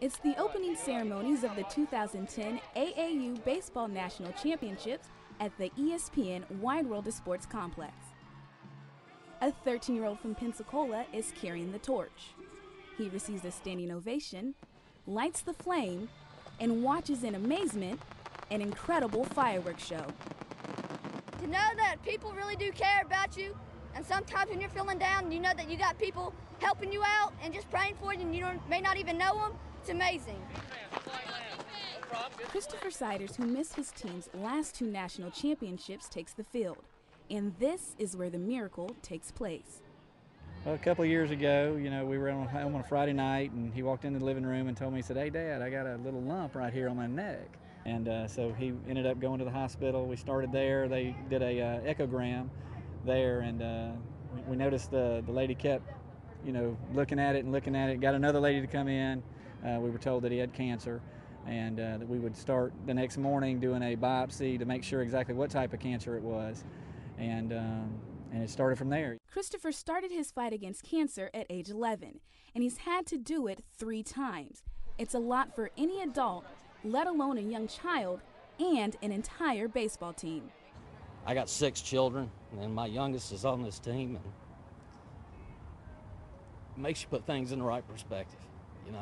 It's the opening ceremonies of the 2010 AAU Baseball National Championships at the ESPN Wide World of Sports complex. A 13-year-old from Pensacola is carrying the torch. He receives a standing ovation, lights the flame, and watches in amazement an incredible fireworks show. To know that people really do care about you, and sometimes when you're feeling down, you know that you got people helping you out and just praying for you, and you may not even know them. It's amazing. Christopher Siders, who missed his team's last two national championships, takes the field. And this is where the miracle takes place. Well, a couple of years ago, we were home on a Friday night, and he walked into the living room and told me, he said, "Hey, Dad, I got a little lump right here on my neck." And so he ended up going to the hospital. We started there. They did a echogram there, and we noticed the lady kept, looking at it and looking at it. Got another lady to come in. We were told that he had cancer, and that we would start the next morning doing a biopsy to make sure exactly what type of cancer it was. And it started from there. Christopher started his fight against cancer at age 11, and he's had to do it 3 times. It's a lot for any adult, let alone a young child, and an entire baseball team. I got 6 children, and my youngest is on this team, and it makes you put things in the right perspective, and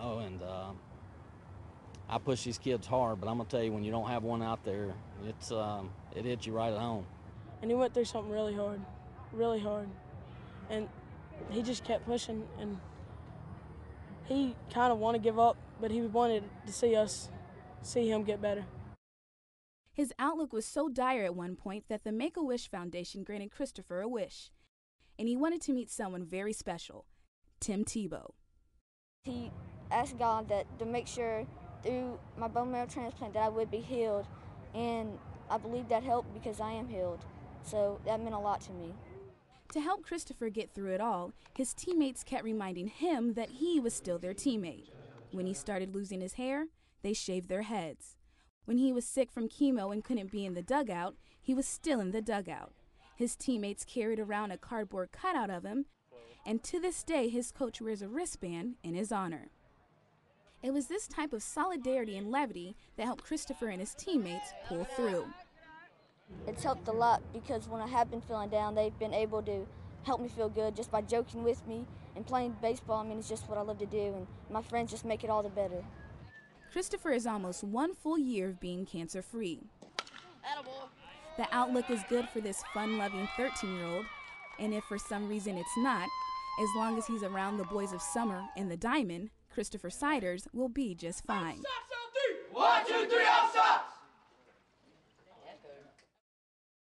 I push these kids hard, but I'm gonna tell you, when you don't have one out there, it hits you right at home. And he went through something really hard, and he just kept pushing, and he kind of wanted to give up, but he wanted to see him get better. His outlook was so dire at one point that the Make-A-Wish Foundation granted Christopher a wish, and he wanted to meet someone very special, Tim Tebow. He asked God to make sure through my bone marrow transplant that I would be healed, and I believe that helped because I am healed. So that meant a lot to me. To help Christopher get through it all, his teammates kept reminding him that he was still their teammate. When he started losing his hair, they shaved their heads. When he was sick from chemo and couldn't be in the dugout, he was still in the dugout. His teammates carried around a cardboard cutout of him, and to this day his coach wears a wristband in his honor. It was this type of solidarity and levity that helped Christopher and his teammates pull through. It's helped a lot because when I have been feeling down, they've been able to help me feel good just by joking with me and playing baseball. It's just what I love to do, and my friends just make it all the better. Christopher is almost 1 full year of being cancer-free. The outlook is good for this fun-loving 13-year-old, and if for some reason it's not, as long as he's around the boys of summer and the diamond, Christopher Siders will be just fine. 1, 2, 3.